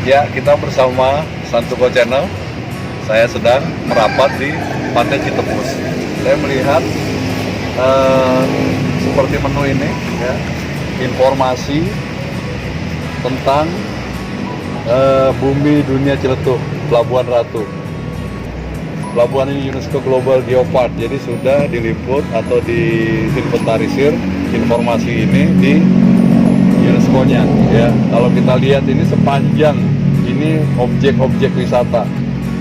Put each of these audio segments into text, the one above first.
Ya, kita bersama Santuko Channel. Saya sedang merapat di Pantai Citepus. Saya melihat seperti menu ini, ya, informasi tentang bumi dunia Ciletuh, Pelabuhan Ratu. Pelabuhan ini UNESCO Global Geopark, jadi sudah diliput atau diinventarisir informasi ini di UNESCO-nya. Ya, kalau kita lihat ini sepanjang ini objek-objek wisata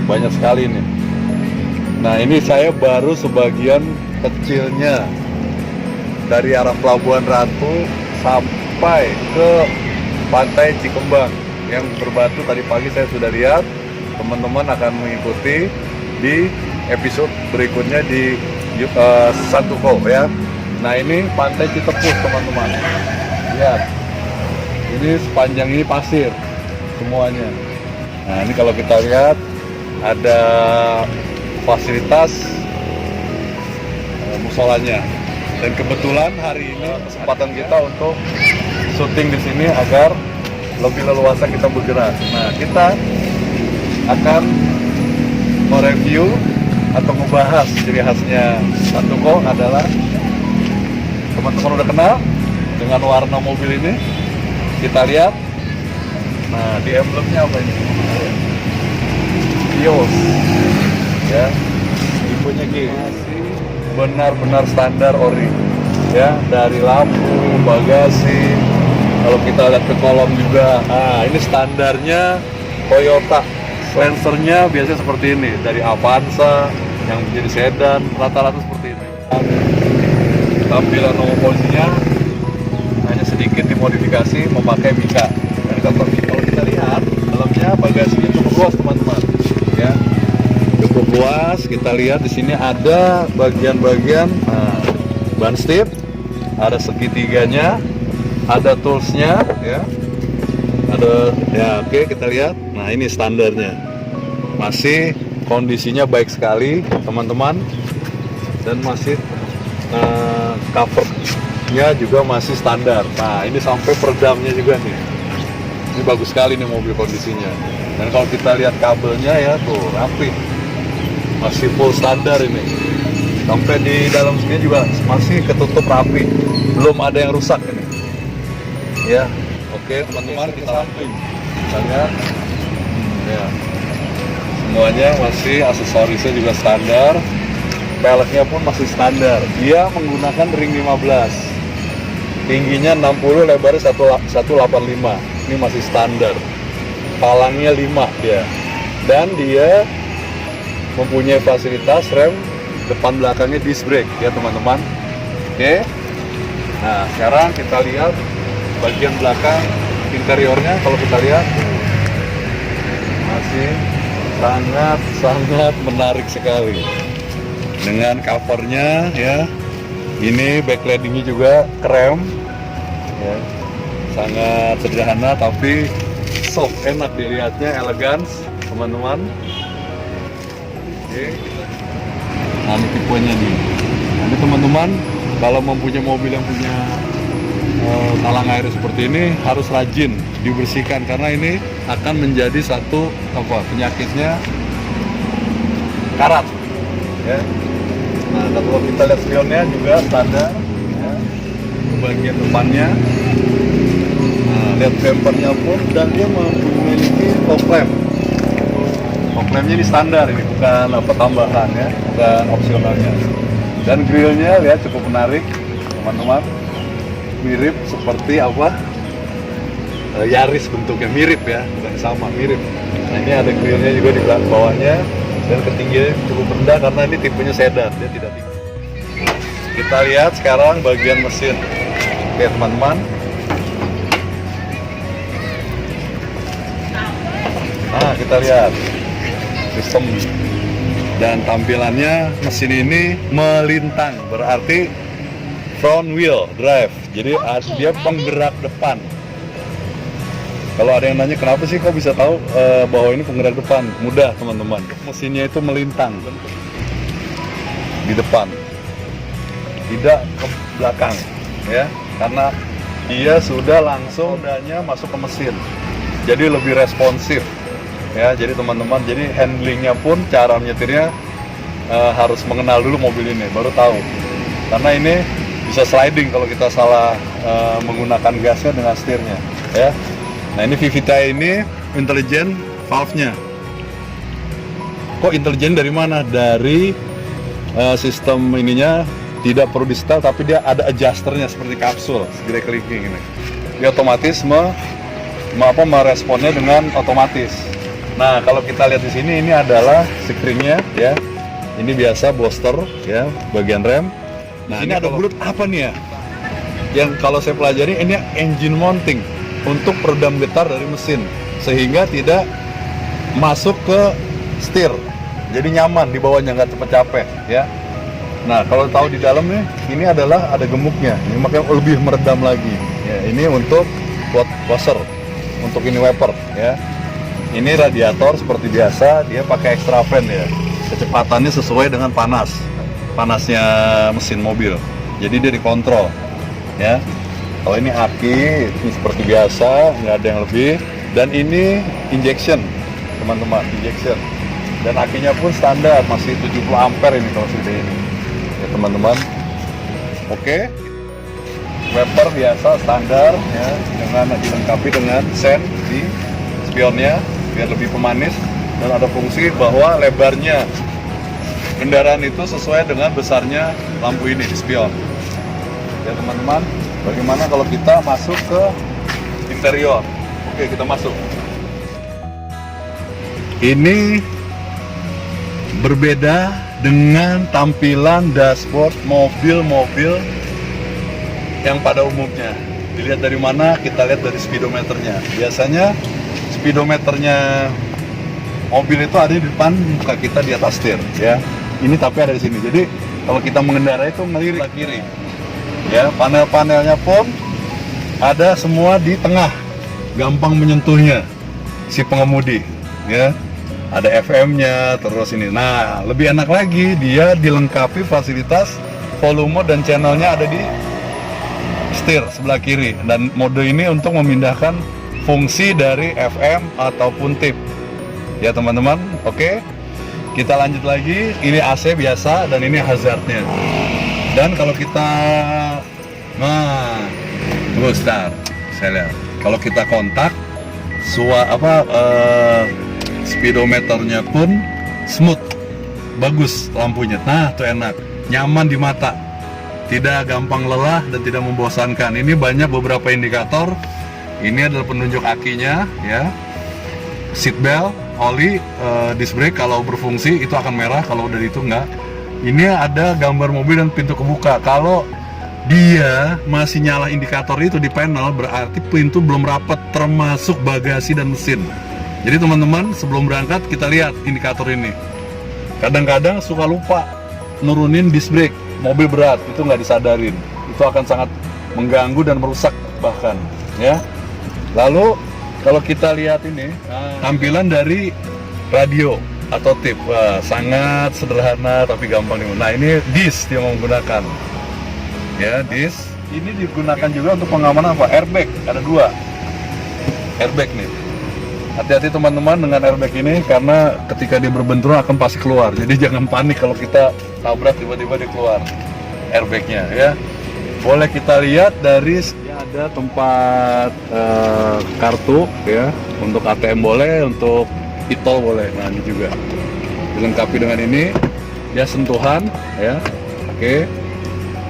banyak sekali nih. Nah, ini saya baru sebagian kecilnya dari arah Pelabuhan Ratu sampai ke Pantai Cikembang yang berbatu. Tadi pagi saya sudah lihat, teman-teman akan mengikuti di episode berikutnya di Santuko, ya. Nah, ini Pantai Citepus, teman-teman. Lihat, ini sepanjang ini pasir semuanya. Nah, ini kalau kita lihat ada fasilitas musolanya. Dan kebetulan hari ini kesempatan kita untuk syuting di sini agar lebih leluasa kita bergerak. Nah, kita akan mereview atau membahas ciri khasnya Santuko adalah, teman-teman udah kenal dengan warna mobil ini. Kita lihat. Nah, di emblemnya apa ini? Vios, ya, tipenya gini, benar-benar standar ori, ya, dari lampu, bagasi. Kalau kita lihat ke kolom juga, nah ini standarnya Toyota. Lancernya biasanya seperti ini, dari Avanza yang menjadi sedan, rata-rata seperti ini. Tampilan nomor polisinya hanya sedikit dimodifikasi memakai Mika. Dan kalau kita lihat dalamnya bagasinya cukup luas, teman-teman. Ya, cukup luas. Kita lihat di sini ada bagian-bagian ban stip, ada segitiganya, ada toolsnya, ya. Ada, ya, oke, kita lihat. Nah, ini standarnya. Masih kondisinya baik sekali, teman-teman. Dan masih covernya juga masih standar. Nah, ini sampai peredamnya juga nih. Ini bagus sekali nih mobil kondisinya. Dan kalau kita lihat kabelnya, ya, tuh rapi. Masih full standar ini. Sampai di dalam sini juga masih ketutup rapi. Belum ada yang rusak ini. Ya. Oke, teman-teman, kita samping. Kita lihat, ya, semuanya masih, aksesorisnya juga standar, peleknya pun masih standar. Dia menggunakan ring 15, tingginya 60, lebarnya 185. Ini masih standar. Palangnya 5 dia, dan dia mempunyai fasilitas rem depan belakangnya disc brake, ya, teman-teman. Oke. Nah, sekarang kita lihat bagian belakang interiornya. Kalau kita lihat masih sangat menarik sekali dengan covernya, ya. Ini backlightingnya juga keren, ya, sangat sederhana tapi soft, enak dilihatnya, elegans, teman-teman. Oke. Nah, ini tipenya nih. Ini, teman-teman, kalau mempunyai mobil yang punya talang air seperti ini harus rajin dibersihkan, karena ini akan menjadi satu penyakitnya, karat, ya. Nah, kalau kita lihat spionnya juga standar, ya. Bagian depannya, nah, lihat bumpernya pun, dan dia memiliki fog lamp. Fog lampnya ini standar, ini bukan tambahan, ya, bukan opsionalnya. Dan grillnya lihat cukup menarik, teman-teman. Mirip seperti Yaris bentuknya, mirip, ya, bukan sama, mirip. Nah, ini ada grillnya juga di bawahnya, dan ketinggiannya cukup rendah karena ini tipenya sedan, dia tidak tinggi. Kita lihat sekarang bagian mesin. Oke, teman-teman. Nah, kita lihat sistem dan tampilannya. Mesin ini melintang, berarti front wheel drive, jadi dia penggerak depan. Kalau ada yang nanya kenapa sih kok bisa tahu bahwa ini penggerak depan, mudah, teman-teman. Mesinnya itu melintang di depan, tidak ke belakang, ya, karena dia sudah langsung rodanya masuk ke mesin. jadi lebih responsif ya. Jadi teman-teman, jadi handlingnya pun, cara menyetirnya harus mengenal dulu mobil ini baru tahu, karena ini bisa sliding kalau kita salah menggunakan gasnya dengan setirnya ya. Nah ini VVTi ini intelligent valve-nya. Kok intelligent dari mana? Dari sistem ininya tidak perlu di setel, tapi dia ada adjusternya seperti kapsul, segera clicking ini. Dia otomatis meresponnya dengan otomatis. Nah kalau kita lihat di sini, ini adalah screen-nya ya. Ini biasa booster ya, bagian rem. Nah ini ada bulut apa nih ya? Yang kalau saya pelajari ini engine mounting untuk peredam getar dari mesin, sehingga tidak masuk ke setir. Jadi nyaman di bawahnya, nggak cepet capek ya. Nah kalau tahu di dalam nih, ini adalah ada gemuknya. Ini makanya lebih meredam lagi. Ya, ini untuk washer, untuk ini wiper ya. Ini radiator seperti biasa, dia pakai extra fan ya. Kecepatannya sesuai dengan panasnya mesin mobil. Jadi dia dikontrol ya. Kalau ini aki, ini seperti biasa, nggak ada yang lebih. Dan ini injection teman-teman, injection. Dan akinya pun standar, masih 70 ampere ini kalau sudah ini ya teman-teman. Oke, wiper biasa standar ya, dengan dilengkapi dengan sen di spionnya biar lebih pemanis. Dan ada fungsi bahwa lebarnya kendaraan itu sesuai dengan besarnya lampu ini di spion ya teman-teman. Bagaimana kalau kita masuk ke interior? Oke, kita masuk. Ini berbeda dengan tampilan dashboard mobil-mobil yang pada umumnya. Dilihat dari mana? Kita lihat dari speedometernya. Biasanya speedometernya mobil itu ada di depan muka kita, di atas setir ya. Ini tapi ada di sini. Jadi kalau kita mengendarai itu ngelirik ke kiri ya. Panel-panelnya pun ada semua di tengah, gampang menyentuhnya si pengemudi ya. Ada FM-nya terus ini. Nah lebih enak lagi, dia dilengkapi fasilitas volume dan channelnya ada di setir sebelah kiri. Dan mode ini untuk memindahkan fungsi dari FM ataupun tip ya teman-teman. Oke, kita lanjut lagi. Ini AC biasa dan ini hazardnya. Dan kalau kita start, saya lihat kalau kita kontak speedometernya pun smooth, bagus lampunya. Nah tuh enak, nyaman di mata, tidak gampang lelah dan tidak membosankan. Ini banyak beberapa indikator. Ini adalah penunjuk akinya ya, seat belt, oli, disc brake kalau berfungsi itu akan merah, kalau udah itu enggak. Ini ada gambar mobil dan pintu kebuka. Kalau dia masih nyala indikator itu di panel, berarti pintu belum rapat, termasuk bagasi dan mesin. Jadi teman-teman, sebelum berangkat kita lihat indikator ini. Kadang-kadang suka lupa nurunin disc brake, mobil berat itu nggak disadarin, itu akan sangat mengganggu dan merusak bahkan ya. Lalu kalau kita lihat ini tampilan dari radio atau tip, sangat sederhana tapi gampang nih. Nah ini disc yang menggunakan ya, disc ini digunakan juga untuk pengamanan apa? Airbag, ada 2 airbag nih. Hati-hati teman-teman dengan airbag ini, karena ketika dia berbenturan akan pasti keluar. Jadi jangan panik kalau kita tabrak tiba-tiba dia keluar airbagnya ya. Boleh kita lihat dari ada tempat kartu ya, untuk ATM boleh, untuk e-tol boleh. Nah ini juga dilengkapi dengan ini, dia sentuhan ya. Oke.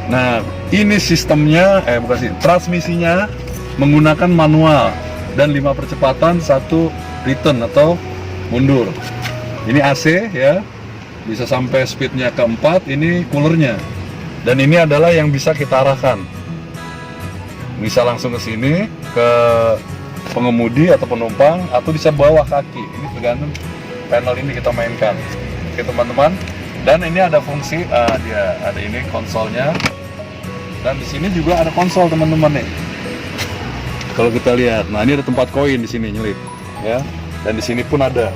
Nah ini sistemnya, bukan sih, transmisinya menggunakan manual dan 5 percepatan, 1 return atau mundur. Ini AC ya, bisa sampai speednya ke 4. Ini coolernya, dan ini adalah yang bisa kita arahkan, bisa langsung ke sini ke pengemudi atau penumpang, atau bisa bawah kaki. Ini tergantung panel ini kita mainkan. Oke teman-teman, dan ini ada fungsi dia ada ini konsolnya, dan di sini juga ada konsol teman-teman nih. Kalau kita lihat, nah ini ada tempat koin di sini nyelip ya, dan di sini pun ada.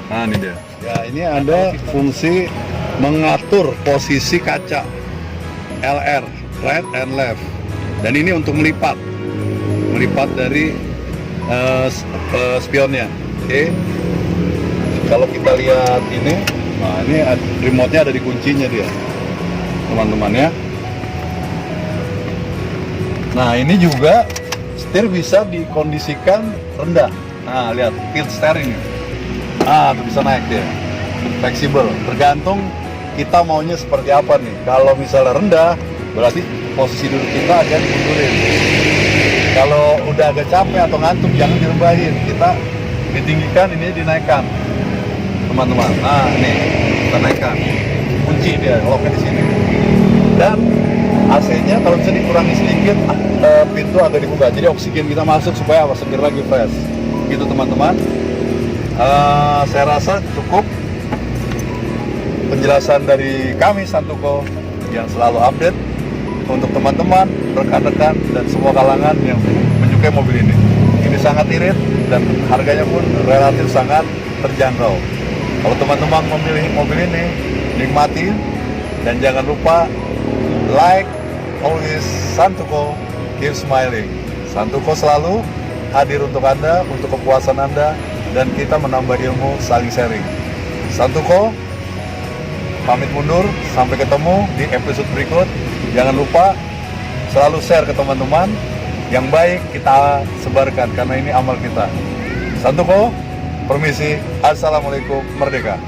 Nah ini dia ya, ini ada fungsi mengatur posisi kaca LR, right and left, dan ini untuk melipat dari spionnya. Oke. Kalau kita lihat ini, nah ini remote-nya ada di kuncinya dia, teman-teman ya. Nah ini juga setir bisa dikondisikan rendah. Nah lihat tilt steering. Tuh bisa naik dia, fleksibel. Tergantung kita maunya seperti apa nih. Kalau misalnya rendah, berarti posisi duduk kita akan dimundurin. Kalau udah agak capek atau ngantuk, jangan direbahin. Kita ditinggikan, ini dinaikkan, teman-teman. Nah ini kita naikkan, kunci dia, locknya di sini. Dan AC-nya kalau bisa dikurangi sedikit, pintu agak dibuka. Jadi oksigen kita masuk supaya seger lagi, fresh. Gitu teman-teman. Saya rasa cukup penjelasan dari kami Santoco yang selalu update untuk teman-teman, rekan-rekan, dan semua kalangan yang menyukai mobil ini. Ini sangat irit dan harganya pun relatif sangat terjangkau. Kalau teman-teman memilih mobil ini, nikmati dan jangan lupa like, always Santoco, keep smiling. Santoco selalu hadir untuk Anda, untuk kepuasan Anda, dan kita menambah ilmu, saling sharing. Santoco pamit mundur, sampai ketemu di episode berikut. Jangan lupa selalu share ke teman-teman. Yang baik kita sebarkan karena ini amal kita. Santoco, permisi. Assalamualaikum, merdeka.